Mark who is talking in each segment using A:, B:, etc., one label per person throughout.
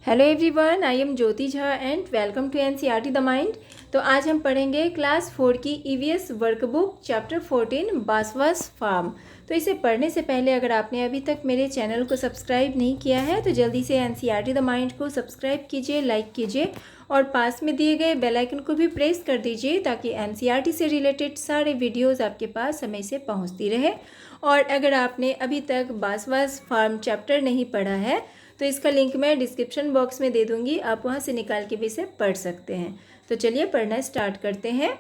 A: Hello everyone, I am Jyoti Jha and welcome to NCERT the mind. तो आज हम पढ़ेंगे क्लास 4 की EVS workbook chapter 14 Basva's farm. तो इसे पढ़ने से पहले अगर आपने अभी तक मेरे चैनल को सब्सक्राइब नहीं किया है तो जल्दी से एनसीईआरटी द माइंड को सब्सक्राइब कीजिए, लाइक कीजिए और पास में दिए गए बेल आइकन को भी प्रेस कर दीजिए ताकि एनसीईआरटी से रिलेटेड सारे वीडियोज़ आपके पास समय से पहुँचती रहे। और अगर आपने अभी तक बासवास फार्म चैप्टर नहीं पढ़ा है तो इसका लिंक मैं डिस्क्रिप्शन बॉक्स में दे दूंगी, आप वहां से निकाल के भी इसे पढ़ सकते हैं। तो चलिए पढ़ना स्टार्ट करते हैं।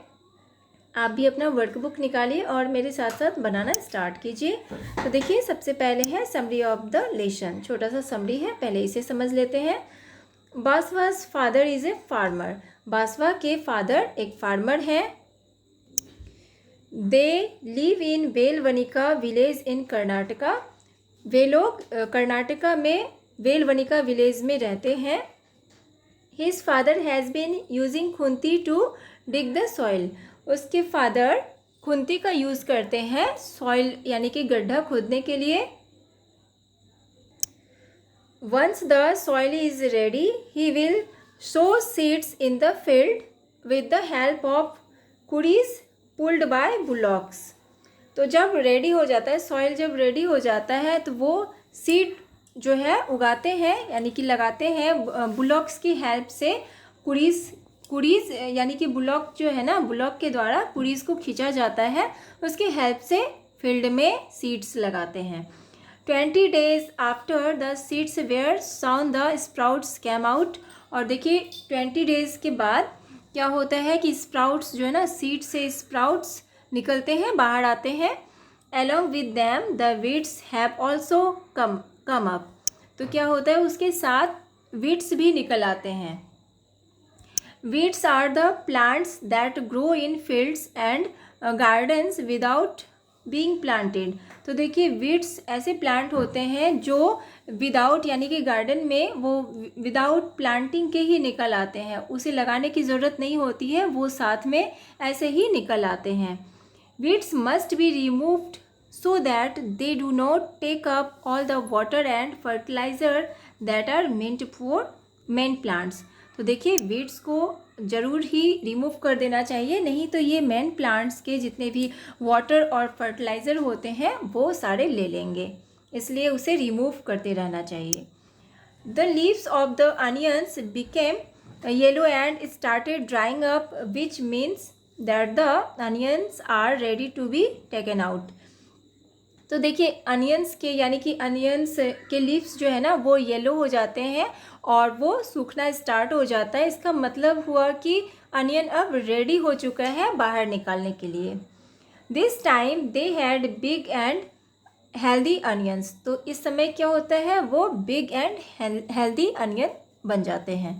A: आप भी अपना वर्कबुक निकालिए और मेरे साथ साथ बनाना स्टार्ट कीजिए। तो देखिए, सबसे पहले है समरी ऑफ द लेसन। छोटा सा समरी है, पहले इसे समझ लेते हैं। Basava's father is a farmer. Basava के फादर एक फार्मर हैं। They live in Velavanika village in Karnataka. वे लोग कर्नाटका में वेलवनिका विलेज में रहते हैं। His father has been using kunti to dig the soil. उसके फादर खुंती का यूज़ करते हैं सॉइल यानी कि गड्ढा खोदने के लिए। Once the soil is ready he will sow seeds in the field with the help of kuries pulled by bullocks. तो जब रेडी हो जाता है, सॉइल जब रेडी हो जाता है तो वो सीड जो है उगाते हैं यानी कि लगाते हैं बुलॉक्स की हेल्प से। कुड़ीज यानी कि बुलॉक जो है ना, बुलॉक के द्वारा कुड़ीज को खींचा जाता है, उसकी हेल्प से फील्ड में सीड्स लगाते हैं। 20 days after the seeds were sown the sprouts came out. और देखिए 20 days के बाद क्या होता है कि स्प्राउट्स जो है ना, सीड से स्प्राउट्स निकलते हैं, बाहर आते हैं। Along with them the weeds have also come up। तो क्या होता है, उसके साथ weeds भी निकल आते हैं। Weeds are the plants that grow in fields and gardens without being planted। तो देखिए, weeds ऐसे प्लांट होते हैं जो विदाउट यानी कि गार्डन में वो विदाउट प्लांटिंग के ही निकल आते हैं, उसे लगाने की ज़रूरत नहीं होती है, वो साथ में ऐसे ही निकल आते हैं। Weeds must be removed so that they do not take up all the water and fertilizer that are meant for main plants। तो देखिए, वीड्स को ज़रूर ही रिमूव कर देना चाहिए, नहीं तो ये मेन प्लांट्स के जितने भी वाटर और फर्टिलाइज़र होते हैं वो सारे ले लेंगे, इसलिए उसे रिमूव करते रहना चाहिए। The leaves of the onions became yellow and started drying up, which means that the onions are ready to be taken out। तो देखिए, अनियंस के यानी कि अनियंस के लीव्स जो है ना वो येलो हो जाते हैं और वो सूखना स्टार्ट हो जाता है। इसका मतलब हुआ कि अनियन अब रेडी हो चुका है बाहर निकालने के लिए। This time they had big and healthy onions. तो इस समय क्या होता है, वो बिग एंड हेल्दी अनियन बन जाते हैं।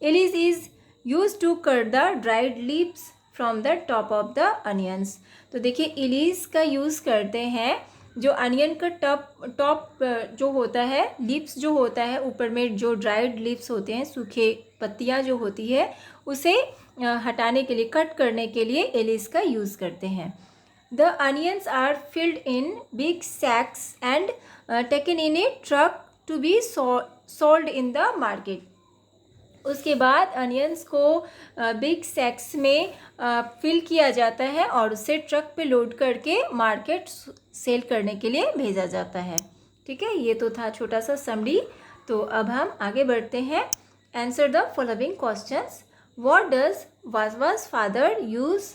A: Elis is use to cut the dried leaves from the top of the onions. तो देखिए, इलीस का यूज़ करते हैं जो अनियन का टॉप जो होता है, लीव्स जो होता है ऊपर में, जो ड्राइड लीव्स होते हैं, सूखे पत्तियां जो होती है, उसे हटाने के लिए, कट करने के लिए एलिस का यूज़ करते हैं। The onions are filled in big sacks and taken in a truck to be sold in the market। उसके बाद अनियंस को बिग सैक्स में फिल किया जाता है और उसे ट्रक पे लोड करके मार्केट सेल करने के लिए भेजा जाता है। ठीक है, ये तो था छोटा सा समरी। तो अब हम आगे बढ़ते हैं। Answer the following questions. What does Basava's father use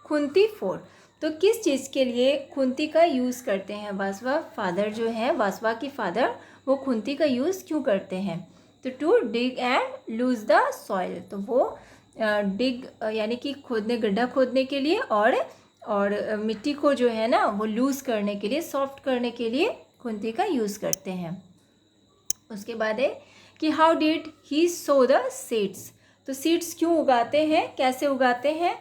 A: kunti for. तो किस चीज़ के लिए खुंती का यूज़ करते हैं बासवा फादर जो है, बासवा की फादर, वो खुंती का यूज़ क्यों करते हैं। तो to dig and loose the soil. तो वो डिग यानी कि खोदने, गड्ढा खोदने के लिए और मिट्टी को जो है ना वो लूज़ करने के लिए, सॉफ्ट करने के लिए खुंती का यूज़ करते हैं। उसके बाद है कि how did he sow the seeds. तो सीड्स क्यों उगाते हैं, कैसे उगाते हैं।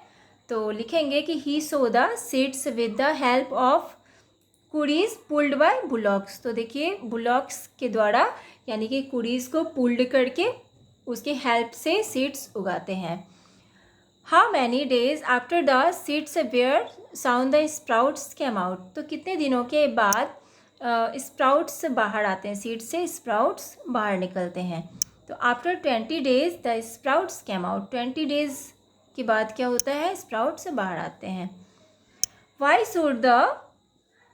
A: तो लिखेंगे कि he sow the seeds with the help of kuries pulled by bullocks. तो देखिए, बुलॉक्स के द्वारा यानी कि कुड़ीज को पुल्ड करके उसके हेल्प से सीड्स उगाते हैं। How many days after the seeds were sown the sprouts came out. तो कितने दिनों के बाद स्प्राउट्स बाहर आते हैं, सीड से स्प्राउट्स बाहर निकलते हैं। तो after 20 days the sprouts came out, 20 days के बाद क्या होता है, स्प्राउट्स बाहर आते हैं। Why should the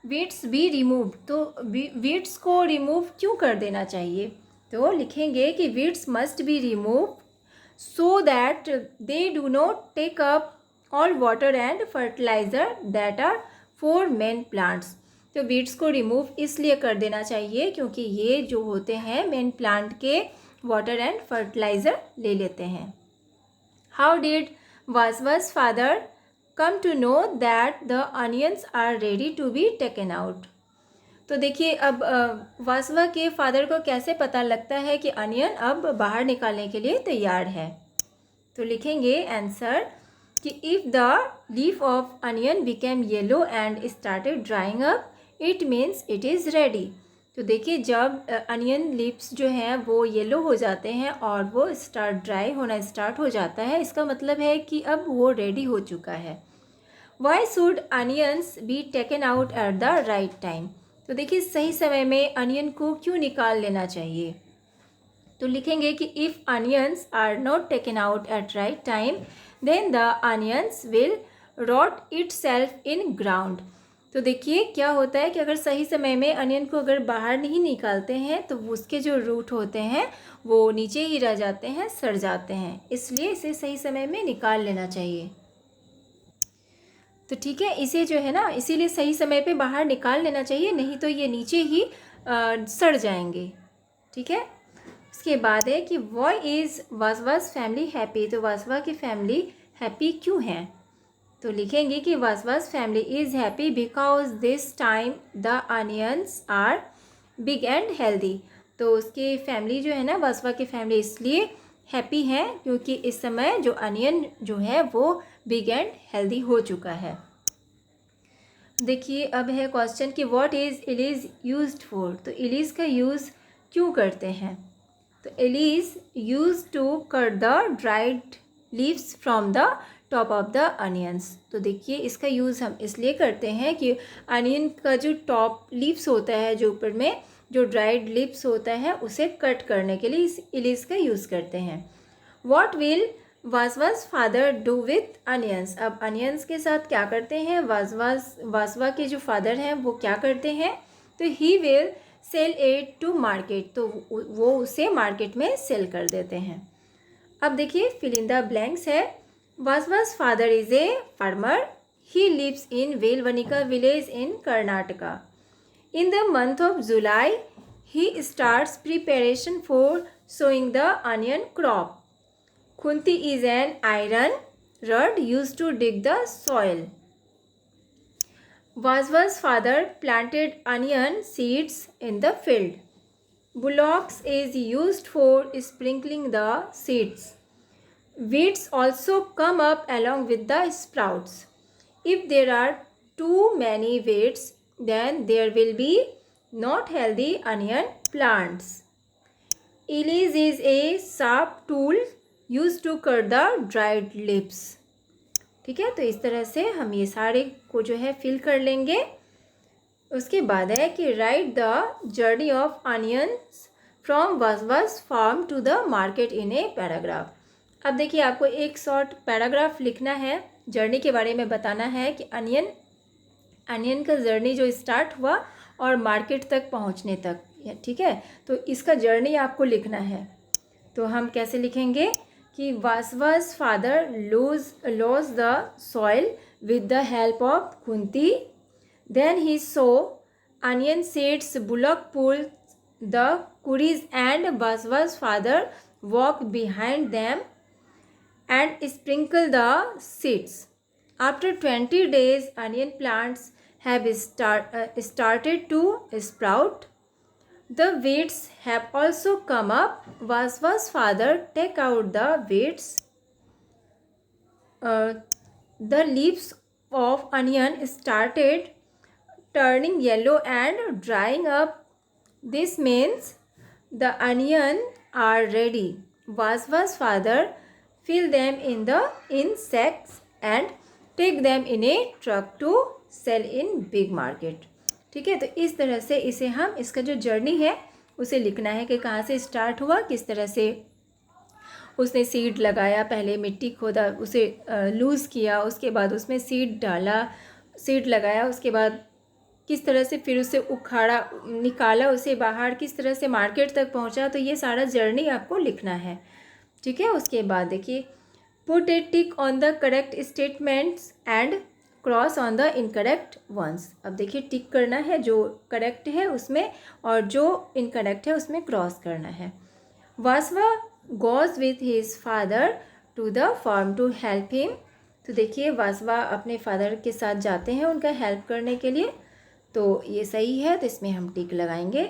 A: weeds be remove, तो वीड्स को रिमूव क्यों कर देना चाहिए, तो लिखेंगे कि weeds must be remove so that they do not take up all water and fertiliser that are for main plants. तो वीड्स को रिमूव इसलिए कर देना चाहिए क्योंकि ये जो होते हैं मेन प्लांट के वाटर एंड फर्टिलाइज़र ले लेते हैं। How did Vasava's father come to know that the onions are ready to be taken out। तो देखिए अब वासवा के फादर को कैसे पता लगता है कि अनियन अब बाहर निकालने के लिए तैयार है, तो लिखेंगे आंसर कि if the leaf of onion became yellow and started drawing up it means it is ready. तो देखिए जब अनियन लीव्स जो हैं वो येलो हो जाते हैं और वो ड्राई होना स्टार्ट हो जाता है, इसका मतलब है कि अब वो रेडी हो चुका है। Why should onions be taken out at the right time, तो देखिए सही समय में अनियन को क्यों निकाल लेना चाहिए, तो लिखेंगे कि if onions are not taken out at right time then the onions will rot itself in ground. तो देखिए क्या होता है कि अगर सही समय में अनियन को अगर बाहर नहीं निकालते हैं तो उसके जो रूट होते हैं वो नीचे ही रह जाते हैं, सड़ जाते हैं, इसलिए इसे सही समय में निकाल लेना चाहिए। तो ठीक है, इसे जो है ना इसीलिए सही समय पे बाहर निकाल लेना चाहिए, नहीं तो ये नीचे ही सड़ जाएंगे। ठीक है, उसके बाद है कि वाई इज़ वासवा's फैमिली हैप्पी, तो वासवा की फैमिली हैप्पी क्यों है, तो लिखेंगे कि Vasava's family is happy because this time the onions are big and healthy. तो उसकी फैमिली जो है ना, वासवा की फैमिली इसलिए हैप्पी है क्योंकि इस समय जो अनियन जो है वो बिग एंड हेल्दी हो चुका है। देखिए अब है क्वेश्चन कि what is elis used for, तो इलीज का यूज़ क्यों करते हैं, तो elis use to cut the dried leaves from the top of the onions. तो देखिए इसका यूज़ हम इसलिए करते हैं कि अनियन का जो टॉप लीव्स होता है, जो ऊपर में जो ड्राइड लीव्स होता है उसे कट करने के लिए इस इलीज का यूज़ करते हैं। What will Vasava's father do with onions, अब अनियंस के साथ क्या करते हैं, वासवा के जो फादर हैं वो क्या करते हैं, तो he will sell it to market, तो वो उसे मार्केट में सेल कर देते हैं। अब देखिए फिल इन द ब्लैंक्स है। Vasava's father is a farmer, he lives in Velavanika village in Karnataka. In the month of July he starts preparation for sowing the onion crop. Kunti is an iron rod used to dig the soil. Vasva's father planted onion seeds in the field. Bullocks is used for sprinkling the seeds. Weeds also come up along with the sprouts. If there are too many weeds, then there will be not healthy onion plants. Elise is a sharp tool use to cut the dried leaves. ठीक है, तो इस तरह से हम ये सारे को जो है फिल कर लेंगे। उसके बाद है कि write the journey of onions from Vasava's farm to the market in a paragraph. अब देखिए आपको एक शॉर्ट पैराग्राफ लिखना है, जर्नी के बारे में बताना है कि अनियन का जर्नी जो स्टार्ट हुआ और मार्केट तक पहुंचने तक। ठीक है, तो इसका जर्नी आपको लिखना है, तो हम कैसे लिखेंगे कि Vasava's father lodge the soil with the help of Kunti, then he sow onion seeds, bullock pull the kuries and Vasava's father walk behind them and sprinkle the seeds. After 20 days onion plants have started to sprout. The weeds have also come up. Vasva's father take out the weeds. The leaves of onion started turning yellow and drying up. This means the onion are ready. Vasva's father fill them in sacks and take them in a truck to sell in big market. ठीक है, तो इस तरह से इसे हम इसका जो जर्नी है उसे लिखना है कि कहाँ से स्टार्ट हुआ, किस तरह से उसने सीड लगाया, पहले मिट्टी खोदा, उसे लूज़ किया, उसके बाद उसमें सीड डाला, सीड लगाया, उसके बाद किस तरह से फिर उसे उखाड़ा, निकाला उसे बाहर, किस तरह से मार्केट तक पहुंचा। तो ये सारा जर्नी आपको लिखना है, ठीक है। उसके बाद देखिए, put a tick on the correct statements and cross on the incorrect ones. अब देखिए टिक करना है जो करेक्ट है उसमें, और जो इनकरेक्ट है उसमें क्रॉस करना है। Vasva goes with his father to the farm to help him. तो देखिए वासवा अपने फादर के साथ जाते हैं उनका हेल्प करने के लिए, तो ये सही है, तो इसमें हम टिक लगाएंगे।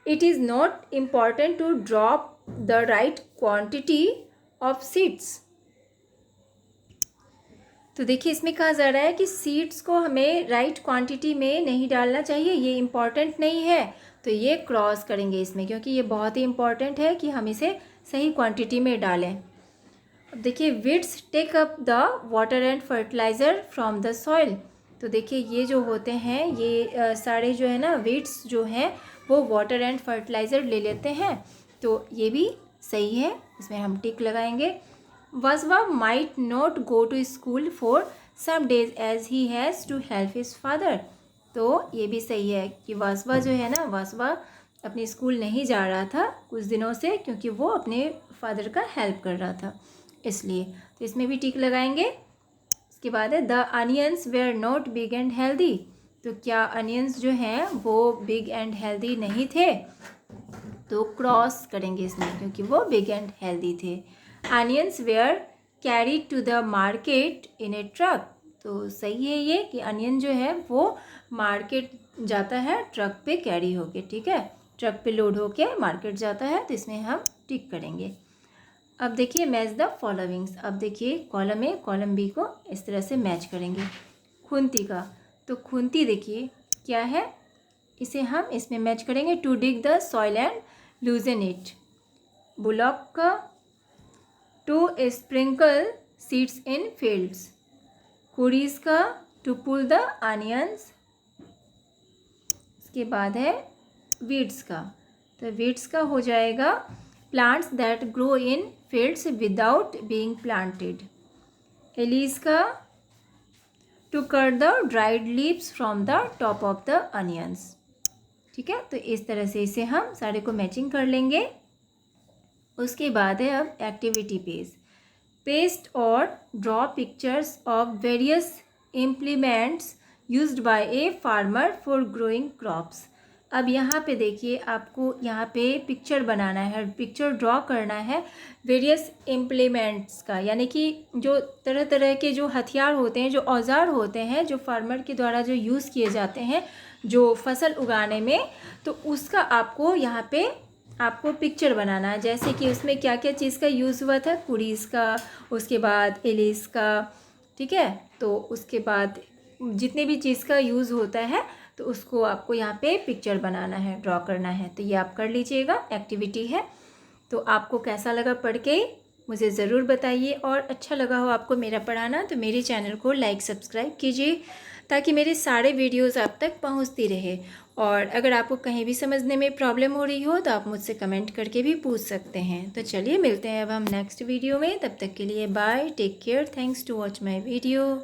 A: It is not important to drop the right quantity of seeds. तो देखिए इसमें कहा जा रहा है कि सीड्स को हमें राइट क्वांटिटी में नहीं डालना चाहिए, ये इम्पॉर्टेंट नहीं है, तो ये क्रॉस करेंगे इसमें, क्योंकि ये बहुत ही इम्पॉर्टेंट है कि हम इसे सही क्वांटिटी में डालें। अब देखिए, weeds take up the water and fertiliser from the soil. तो देखिए ये जो होते हैं, ये सारे जो है ना वीड्स जो हैं वो वाटर एंड फर्टिलाइज़र ले लेते हैं, तो ये भी सही है, इसमें हम टिक लगाएंगे। Vasva might not go to school for some days as he has to help his father. तो ये भी सही है कि वासवा जो है ना, वासवा अपने स्कूल नहीं जा रहा था कुछ दिनों से, क्योंकि वो अपने फादर का हेल्प कर रहा था इसलिए, तो इसमें भी टिक लगाएंगे। उसके बाद है, the onions were not big and healthy. तो क्या अनियंस जो हैं वो बिग एंड हेल्दी नहीं थे, तो क्रॉस करेंगे इसमें, क्योंकि वो बिग एंड हेल्दी थे। Onions were carried to the market in a truck. तो सही है ये कि अनियन जो है वो मार्केट जाता है ट्रक पे कैरी होके, ठीक है, ट्रक पे लोड होके मार्केट जाता है, तो इसमें हम टिक करेंगे। अब देखिए, मैच द फॉलोइंग्स। अब देखिए कॉलम ए कॉलम बी को इस तरह से मैच करेंगे। खुंती का, तो खुंती देखिए क्या है, इसे हम इसमें मैच करेंगे। To dig the soil and loosen it. Bullock का, to sprinkle seeds in fields. Kuries का, टू पुल द अनियंस। इसके बाद है वीड्स का, तो वीड्स का हो जाएगा plants that grow in fields without being planted. एलीज का, to cut the dried leaves from the top of the onions. ठीक है, तो इस तरह से इसे हम सारे को मैचिंग कर लेंगे। उसके बाद है अब एक्टिविटी पेज। पेस्ट और draw pictures of various implements used by a farmer for growing crops. अब यहाँ पे देखिए, आपको यहाँ पे पिक्चर बनाना है, पिक्चर ड्रॉ करना है वेरियस इम्प्लीमेंट्स का, यानी कि जो तरह तरह के जो हथियार होते हैं, जो औजार होते हैं, जो फार्मर के द्वारा जो यूज़ किए जाते हैं जो फसल उगाने में, तो उसका आपको यहाँ पे आपको पिक्चर बनाना है। जैसे कि उसमें क्या क्या चीज़ का यूज़ हुआ था, कुरीज़ का, उसके बाद एलिस का, ठीक है, तो उसके बाद जितने भी चीज़ का यूज़ होता है तो उसको आपको यहाँ पे पिक्चर बनाना है, ड्रॉ करना है, तो ये आप कर लीजिएगा, एक्टिविटी है। तो आपको कैसा लगा पढ़ के मुझे ज़रूर बताइए, और अच्छा लगा हो आपको मेरा पढ़ाना तो मेरे चैनल को लाइक सब्सक्राइब कीजिए, ताकि मेरे सारे वीडियोस आप तक पहुंचती रहे। और अगर आपको कहीं भी समझने में प्रॉब्लम हो रही हो तो आप मुझसे कमेंट करके भी पूछ सकते हैं। तो चलिए मिलते हैं अब हम नेक्स्ट वीडियो में, तब तक के लिए bye, take care, thanks to watch my video.